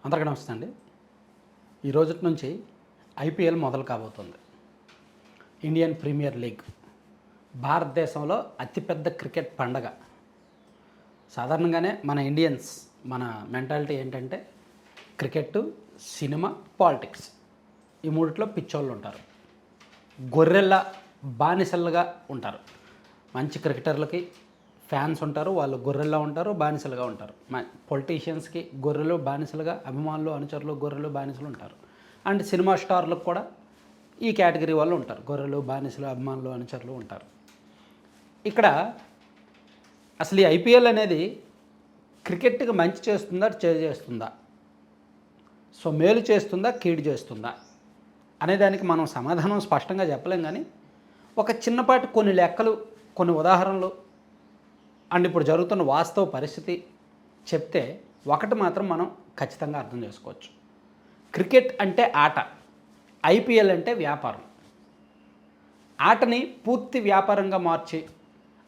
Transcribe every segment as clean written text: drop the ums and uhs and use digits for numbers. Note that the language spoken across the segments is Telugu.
అందరికీ నమస్తే అండి. ఈ రోజు నుంచి ఐపీఎల్ మొదలు కాబోతుంది. ఇండియన్ ప్రీమియర్ లీగ్ భారతదేశంలో అతిపెద్ద క్రికెట్ పండగ. సాధారణంగానే మన ఇండియన్స్ మన మెంటాలిటీ ఏంటంటే క్రికెట్, సినిమా, పాలిటిక్స్ ఈ మూడిట్లో పిచ్చోళ్ళు ఉంటారు. గొర్రెల్లా బానిసలుగా ఉంటారు. మంచి క్రికెటర్లకి ఫ్యాన్స్ ఉంటారు, వాళ్ళు గొర్రెల్లా ఉంటారు, బానిసలుగా ఉంటారు. పొలిటీషియన్స్కి గొర్రెలు బానిసలుగా, అభిమానులు అనుచరులు గొర్రెలు బానిసలు ఉంటారు. అండ్ సినిమా స్టార్లకు కూడా ఈ కేటగిరీ వాళ్ళు ఉంటారు. గొర్రెలు బానిసలు, అభిమానులు అనుచరులు ఉంటారు. ఇక్కడ అసలు ఈ ఐపీఎల్ అనేది క్రికెట్కి మంచి చేస్తుందా, చేదు చేస్తుందా, సో మేలు చేస్తుందా, కీడు చేస్తుందా అనేదానికి మనం సమాధానం స్పష్టంగా చెప్పలేం. కానీ ఒక చిన్నపాటి కొన్ని లెక్కలు, కొన్ని ఉదాహరణలు అండ్ ఇప్పుడు జరుగుతున్న వాస్తవ పరిస్థితి చెప్తే ఒకటి మాత్రం మనం ఖచ్చితంగా అర్థం చేసుకోవచ్చు. క్రికెట్ అంటే ఆట, ఐపీఎల్ అంటే వ్యాపారం. ఆటని పూర్తి వ్యాపారంగా మార్చి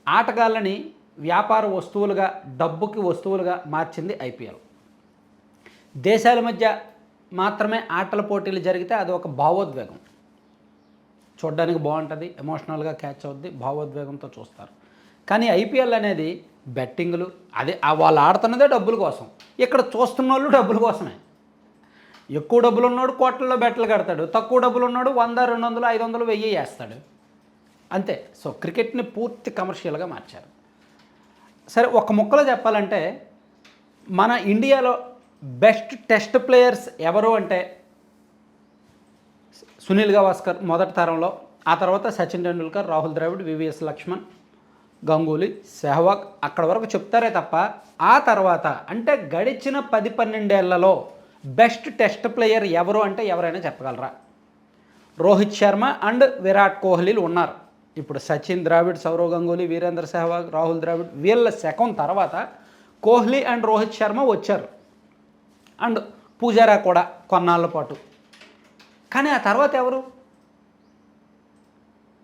ఆటగాళ్ళని వ్యాపార వస్తువులుగా, డబ్బుకి వస్తువులుగా మార్చింది ఐపీఎల్. దేశాల మధ్య మాత్రమే ఆటల పోటీలు జరిగితే అది ఒక భావోద్వేగం. చూడడానికి బాగుంటుంది, ఎమోషనల్గా క్యాచ్ అవుద్ది, భావోద్వేగంతో చూస్తారు. కానీ ఐపీఎల్ అనేది బెట్టింగులు, అదే వాళ్ళు ఆడుతున్నదే డబ్బుల కోసం. ఇక్కడ చూస్తున్న వాళ్ళు డబ్బుల కోసమే. ఎక్కువ డబ్బులు ఉన్నాడు కోట్లలో బెట్టలు కడతాడు, తక్కువ డబ్బులు ఉన్నాడు 100, 200, 500, 1000 వేస్తాడు అంతే. సో క్రికెట్ని పూర్తి కమర్షియల్గా మార్చారు. సరే, ఒక ముక్కలో చెప్పాలంటే మన ఇండియాలో బెస్ట్ టెస్ట్ ప్లేయర్స్ ఎవరు అంటే సునీల్ గవాస్కర్ మొదటి తరంలో, ఆ తర్వాత సచిన్ టెండూల్కర్, రాహుల్ ద్రావిడ్, వివిఎస్ లక్ష్మణ్, గంగూలీ, సెహ్వాగ్ అక్కడ వరకు చెప్తారే తప్ప ఆ తర్వాత అంటే గడిచిన 10-12 ఏళ్లలో బెస్ట్ టెస్ట్ ప్లేయర్ ఎవరు అంటే ఎవరైనా చెప్పగలరా? రోహిత్ శర్మ అండ్ విరాట్ కోహ్లీలు ఉన్నారు. ఇప్పుడు సచిన్, ద్రావిడ్, సౌరవ్ గంగూలీ, వీరేంద్ర సెహ్వాగ్, రాహుల్ ద్రావిడ్ వీళ్ళ శకం తర్వాత కోహ్లీ అండ్ రోహిత్ శర్మ వచ్చారు. అండ్ పూజారా కూడా కొన్నాళ్ళ పాటు. కానీ ఆ తర్వాత ఎవరు?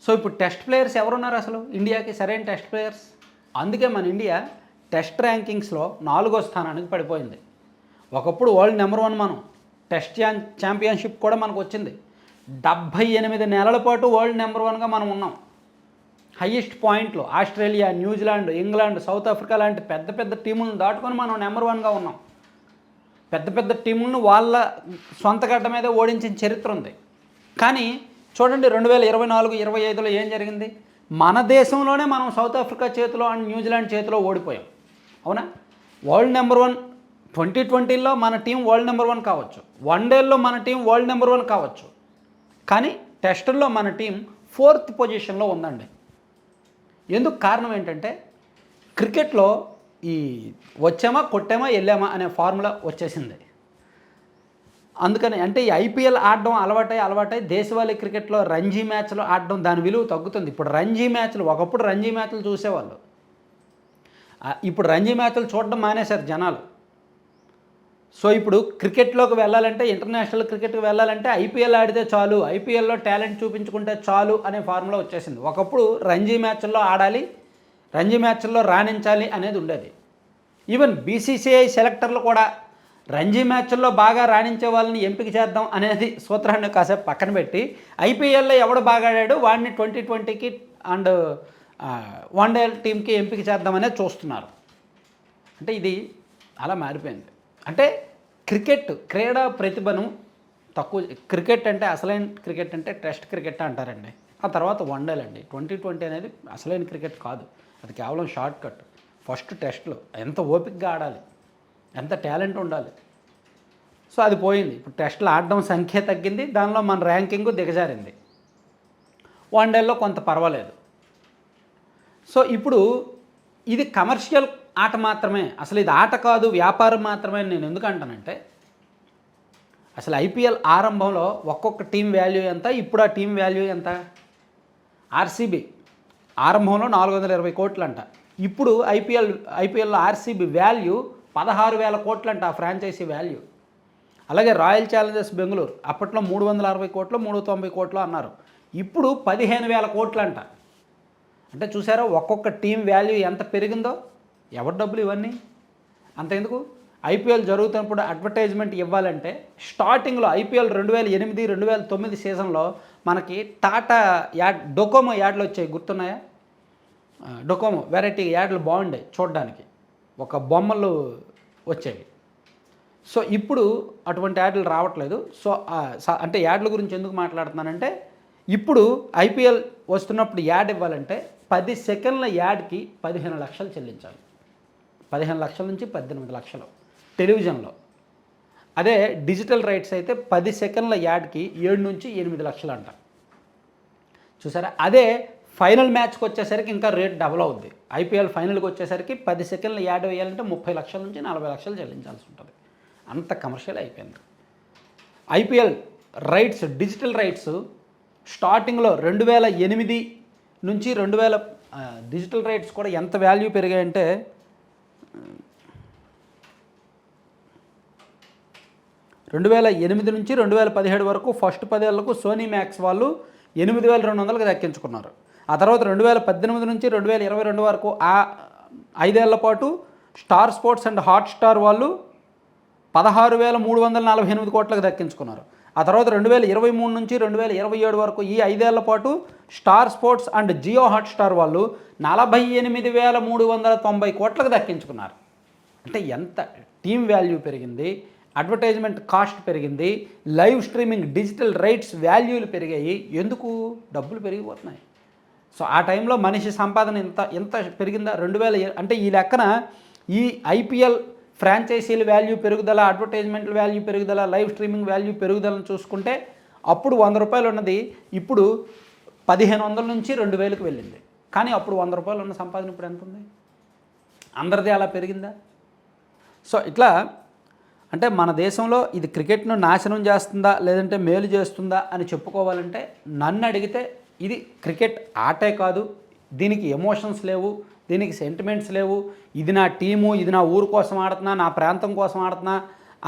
సో ఇప్పుడు టెస్ట్ ప్లేయర్స్ ఎవరున్నారు అసలు ఇండియాకి సరైన టెస్ట్ ప్లేయర్స్? అందుకే మన ఇండియా టెస్ట్ ర్యాంకింగ్స్లో 4వ స్థానానికి పడిపోయింది. ఒకప్పుడు వరల్డ్ నెంబర్ 1 మనం. టెస్ట్ ఛాంపియన్షిప్ కూడా మనకు వచ్చింది. 78 నెలల పాటు వరల్డ్ నెంబర్ 1గా మనం ఉన్నాం. హయ్యెస్ట్ పాయింట్లు Australia, New Zealand, England, south Africa లాంటి పెద్ద పెద్ద టీములను దాటుకొని మనం నెంబర్ 1గా ఉన్నాం. పెద్ద పెద్ద టీములను వాళ్ళ సొంత గడ్డ మీద ఓడించిన చరిత్ర ఉంది. కానీ చూడండి 2024-25లో ఏం జరిగింది? మన దేశంలోనే మనం సౌత్ ఆఫ్రికా చేతిలో అండ్ న్యూజిలాండ్ చేతిలో ఓడిపోయాం. అవునా? వరల్డ్ నెంబర్ 1 2020లో మన టీం వరల్డ్ నెంబర్ 1 కావచ్చు, వన్డేల్లో మన టీం వరల్డ్ నెంబర్ 1 కావచ్చు, కానీ టెస్టుల్లో మన టీం 4th పొజిషన్లో ఉందండి. ఎందుకు? కారణం ఏంటంటే క్రికెట్లో ఈ వచ్చామా కొట్టామా వెళ్ళామా అనే ఫార్ములా వచ్చేసింది. అందుకని అంటే ఈ ఐపీఎల్ ఆడడం అలవాటై దేశవాళీ క్రికెట్లో రంజీ మ్యాచ్లు ఆడడం దాని విలువ తగ్గుతుంది. ఇప్పుడు రంజీ మ్యాచ్లు, ఒకప్పుడు రంజీ మ్యాచ్లు చూసేవాళ్ళు, ఇప్పుడు రంజీ మ్యాచ్లు చూడడం మానేశారు జనాలు. సో ఇప్పుడు క్రికెట్లోకి వెళ్ళాలంటే, ఇంటర్నేషనల్ క్రికెట్కి వెళ్ళాలంటే ఐపీఎల్ ఆడితే చాలు, ఐపీఎల్లో టాలెంట్ చూపించుకుంటే చాలు అనే ఫార్ములా వచ్చేసింది. ఒకప్పుడు రంజీ మ్యాచ్ల్లో ఆడాలి, రంజీ మ్యాచ్ల్లో రాణించాలి అనేది ఉండేది. ఈవెన్ బీసీసీఐ సెలెక్టర్లు కూడా రంజీ మ్యాచ్ల్లో బాగా రాణించే వాళ్ళని ఎంపిక చేద్దాం అనేది సూత్రాన్ని కాసేపు పక్కన పెట్టి ఐపీఎల్లో ఎవడు బాగా ఆడాడు వాడిని 2020కి అండ్ వన్డే టీంకి ఎంపిక చేద్దామనేది చూస్తున్నారు. అంటే ఇది అలా మారిపోయింది. అంటే క్రికెట్ క్రీడా ప్రతిభను తక్కువ, క్రికెట్ అంటే అసలైన క్రికెట్ అంటే టెస్ట్ క్రికెట్ అంటారండి. ఆ తర్వాత వన్డేలండి. 2020 అనేది అసలైన క్రికెట్ కాదు, అది కేవలం షార్ట్ కట్. ఫస్ట్ టెస్ట్లో ఎంత ఓపికగా ఆడాలి, ఎంత టాలెంట్ ఉండాలి. సో అది పోయింది. ఇప్పుడు టెస్టులు ఆడడం సంఖ్య తగ్గింది, దానిలో మన ర్యాంకింగ్ దిగజారింది. వన్డేల్లో కొంత పర్వాలేదు. సో ఇప్పుడు ఇది కమర్షియల్ ఆట మాత్రమే, అసలు ఇది ఆట కాదు వ్యాపారం మాత్రమే అని నేను ఎందుకు అంటానంటే, అసలు ఐపీఎల్ ఆరంభంలో ఒక్కొక్క టీం వాల్యూ ఎంత, ఇప్పుడు ఆ టీం వాల్యూ ఎంత? ఆర్సీబీ ఆరంభంలో 420 కోట్లు అంట. ఇప్పుడు ఐపీఎల్లో ఆర్సీబీ వాల్యూ 16,000 కోట్లు అంట, ఆ ఫ్రాంచైజీ వాల్యూ. అలాగే రాయల్ ఛాలెంజర్స్ బెంగళూరు అప్పట్లో 360 కోట్లు, 390 కోట్లు అన్నారు, ఇప్పుడు 15,000 కోట్లు అంట. అంటే చూసారా ఒక్కొక్క టీం వాల్యూ ఎంత పెరిగిందో? ఎవరి డబ్బులు ఇవన్నీ? అంతెందుకు, ఐపీఎల్ జరుగుతున్నప్పుడు అడ్వర్టైజ్మెంట్ ఇవ్వాలంటే స్టార్టింగ్లో ఐపీఎల్ 2008 2009 సీజన్లో మనకి టాటా యాడ్ డొకోమో యాడ్లు వచ్చాయి, గుర్తున్నాయా? డొకోమో వెరైటీ యాడ్లు బాగుండాయి చూడడానికి, ఒక బొమ్మలు వచ్చేవి. సో ఇప్పుడు అటువంటి యాడ్లు రావట్లేదు. సో అంటే యాడ్ల గురించి ఎందుకు మాట్లాడుతున్నానంటే, ఇప్పుడు ఐపీఎల్ వస్తున్నప్పుడు యాడ్ ఇవ్వాలంటే 10 సెకండ్ల యాడ్కి 15 లక్షలు చెల్లించాలి. 15 లక్షల నుంచి 18 లక్షలు టెలివిజన్లో. అదే డిజిటల్ రైట్స్ అయితే 10 సెకండ్ల యాడ్కి 7 నుంచి 8 లక్షలు అంట. చూసారా? అదే ఫైనల్ మ్యాచ్కి వచ్చేసరికి ఇంకా రేట్ డబుల్ అవుద్ది. ఐపీఎల్ ఫైనల్కి వచ్చేసరికి 10 సెకండ్ల యాడ్ వేయాలంటే 30 లక్షల నుంచి 40 లక్షలు చెల్లించాల్సి ఉంటుంది. అంత కమర్షియల్ అయిపోయింది. ఐపీఎల్ రైట్స్, డిజిటల్ రైట్స్ స్టార్టింగ్లో 2008 నుంచి 2000 డిజిటల్ రైట్స్ కూడా ఎంత వాల్యూ పెరిగాయంటే 2008 నుంచి 2017 వరకు ఫస్ట్ 10 ఏళ్లకు సోనీ మ్యాక్స్ వాళ్ళు 8,200కి దక్కించుకున్నారు. ఆ తర్వాత 2018 నుంచి 2022 వరకు ఆ 5 ఏళ్ల పాటు స్టార్ స్పోర్ట్స్ అండ్ హాట్స్టార్ వాళ్ళు 16,348 కోట్లకు దక్కించుకున్నారు. ఆ తర్వాత 2023 నుంచి 2027 వరకు ఈ 5 ఏళ్ల పాటు Star Sports and Jio Hotstar వాళ్ళు 48,390 కోట్లకు దక్కించుకున్నారు. అంటే ఎంత టీమ్ వాల్యూ పెరిగింది, అడ్వర్టైజ్మెంట్ కాస్ట్ పెరిగింది, లైవ్ స్ట్రీమింగ్ డిజిటల్ రైట్స్ వాల్యూలు పెరిగాయి. ఎందుకు? డబ్బులు పెరిగిపోతున్నాయి. సో ఆ టైంలో మనిషి సంపాదన ఎంత పెరిగిందా? 2000 అంటే ఈ లెక్కన ఈ ఐపీఎల్ ఫ్రాంచైజీల వాల్యూ పెరుగుదల, అడ్వర్టైజ్మెంట్ల వాల్యూ పెరుగుదల, లైవ్ స్ట్రీమింగ్ వాల్యూ పెరుగుదలను చూసుకుంటే అప్పుడు 100 రూపాయలు ఉన్నది ఇప్పుడు 1,500 నుంచి 2,000కి వెళ్ళింది. కానీ అప్పుడు 100 రూపాయలు ఉన్న సంపాదన ఇప్పుడు ఎంత ఉంది? అందరిది అలా పెరిగిందా? సో ఇట్లా అంటే మన దేశంలో ఇది క్రికెట్ను నాశనం చేస్తుందా లేదంటే మేలు చేస్తుందా అని చెప్పుకోవాలంటే నన్ను అడిగితే ఇది క్రికెట్ ఆటే కాదు, దీనికి ఎమోషన్స్ లేవు, దీనికి సెంటిమెంట్స్ లేవు, ఇది నా టీము, ఇది నా ఊరు కోసం ఆడుతున్నా, నా ప్రాంతం కోసం ఆడుతున్నా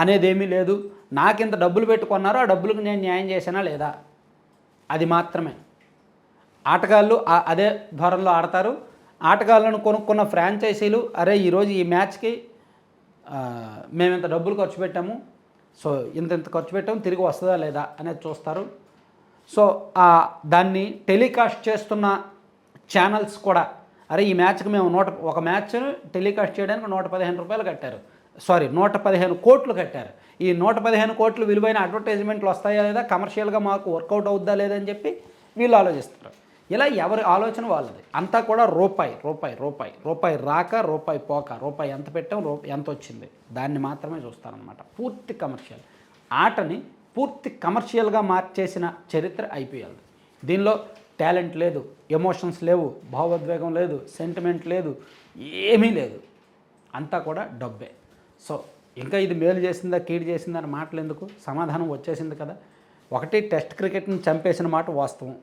అనేదేమీ లేదు. నాకింత డబ్బులు పెట్టుకున్నారో ఆ డబ్బులకు నేను న్యాయం చేశానా లేదా, అది మాత్రమే. ఆటగాళ్ళు అదే ధోరణిలో ఆడతారు. ఆటగాళ్ళను కొనుక్కున్న ఫ్రాంచైజీలు అరే ఈరోజు ఈ మ్యాచ్కి మేము ఇంత డబ్బులు ఖర్చు పెట్టాము, సో ఇంత ఖర్చు పెట్టాము, తిరిగి వస్తుందా లేదా అనేది చూస్తారు. సో దాన్ని టెలికాస్ట్ చేస్తున్న ఛానల్స్ కూడా అరే ఈ మ్యాచ్కి మేము ఒక మ్యాచ్ను టెలికాస్ట్ చేయడానికి 115 రూపాయలు కట్టారు, 115 కోట్లు కట్టారు. ఈ 115 కోట్లు విలువైన అడ్వర్టైజ్మెంట్లు వస్తాయా లేదా, కమర్షియల్గా మాకు వర్కౌట్ అవుద్దా లేదని చెప్పి వీళ్ళు ఆలోచిస్తారు. ఇలా ఎవరి ఆలోచన వాళ్ళది. అంతా కూడా రూపాయి రూపాయి రూపాయి రూపాయి రాక రూపాయి పోక, రూపాయి ఎంత పెట్టాం ఎంత వచ్చింది దాన్ని మాత్రమే చూస్తారనమాట. పూర్తి కమర్షియల్ ఆటని పూర్తి కమర్షియల్గా మార్చేసిన చరిత్ర ఐపీఎల్. దీనిలో టాలెంట్ లేదు, ఎమోషన్స్ లేవు, భావోద్వేగం లేదు, సెంటిమెంట్ లేదు, ఏమీ లేదు. అంతా కూడా డబ్బే. సో ఇంకా ఇది మేలు చేసిందా కీడు చేసిందా అని మాటలు ఎందుకు, సమాధానం వచ్చేసింది కదా. 1 టెస్ట్ క్రికెట్ని చంపేసిన మాట వాస్తవం,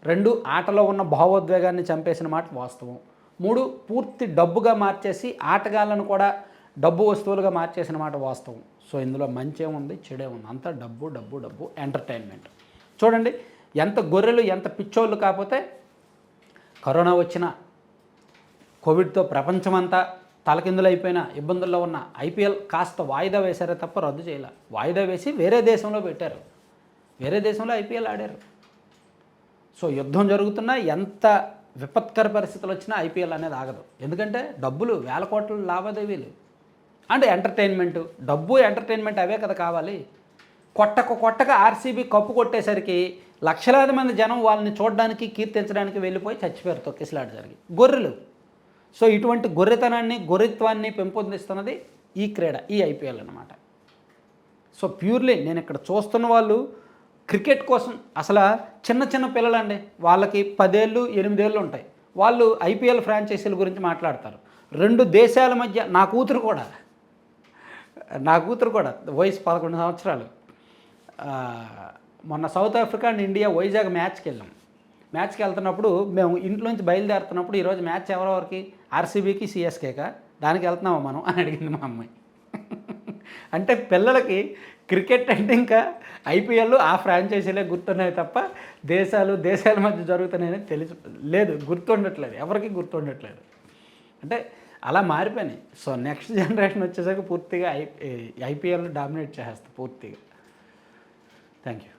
2 ఆటలో ఉన్న భావోద్వేగాన్ని చంపేసిన మాట వాస్తవం, 3 పూర్తి డబ్బుగా మార్చేసి ఆటగాళ్ళను కూడా డబ్బు వస్తువులుగా మార్చేసిన మాట వాస్తవం. సో ఇందులో మంచి ఏముంది చెడే ఉంది, అంతా డబ్బు డబ్బు డబ్బు ఎంటర్టైన్మెంట్. చూడండి ఎంత గొర్రెలు ఎంత పిచ్చోళ్ళు. కాకపోతే కరోనా వచ్చిన కోవిడ్తో ప్రపంచమంతా తలకిందులైపోయిన ఇబ్బందుల్లో ఉన్న ఐపీఎల్ కాస్త వాయిదా వేశారే తప్ప రద్దు చేయాల. వాయిదా వేసి వేరే దేశంలో పెట్టారు, వేరే దేశంలో ఐపీఎల్ ఆడారు. సో యుద్ధం జరుగుతున్నా ఎంత విపత్కర పరిస్థితులు వచ్చినా ఐపీఎల్ అనేది ఆగదు. ఎందుకంటే డబ్బులు, వేల కోట్ల లావాదేవీలు అంటే ఎంటర్టైన్మెంటు, డబ్బు ఎంటర్టైన్మెంట్ అవే కదా కావాలి. కొట్టక ఆర్సీబీ కప్పు కొట్టేసరికి లక్షలాది మంది జనం వాళ్ళని చూడడానికి కీర్తించడానికి వెళ్ళిపోయి చచ్చిపోయారు, తొక్కిసలాట జరిగి. గొర్రెలు. సో ఇటువంటి గొర్రెతనాన్ని గొర్రెత్వాన్ని పెంపొందిస్తున్నది ఈ క్రీడ, ఈ ఐపీఎల్ అన్నమాట. సో ప్యూర్లీ నేను ఇక్కడ చూస్తున్న వాళ్ళు క్రికెట్ కోసం అసలు చిన్న పిల్లలండి, వాళ్ళకి 10 ఏళ్ళు 8 ఏళ్ళు ఉంటాయి, వాళ్ళు ఐపీఎల్ ఫ్రాంచైజీల గురించి మాట్లాడతారు. 2 దేశాల మధ్య నా కూతురు కూడా వయసు 11 సంవత్సరాలు. మొన్న South Africa and India Vizag మ్యాచ్కి వెళ్తున్నప్పుడు మేము ఇంట్లోంచి బయలుదేరుతున్నప్పుడు ఈరోజు మ్యాచ్ ఎవరెవరికి, ఆర్సీబీకి సిఎస్కేకా, దానికి వెళ్తున్నామా మనం అని అడిగింది మా అమ్మాయి. అంటే పిల్లలకి క్రికెట్ అంటే ఇంకా ఐపీఎల్ ఆ ఫ్రాంచైజీలే గుర్తున్నాయి తప్ప దేశాల మధ్య జరుగుతున్నాయని గుర్తుండట్లేదు, ఎవరికి గుర్తుండట్లేదు. అంటే అలా మారిపోయినాయి. సో నెక్స్ట్ జనరేషన్ వచ్చేసరికి పూర్తిగా ఐపీఎల్ డామినేట్ చేసేస్తుంది పూర్తిగా. Thank you.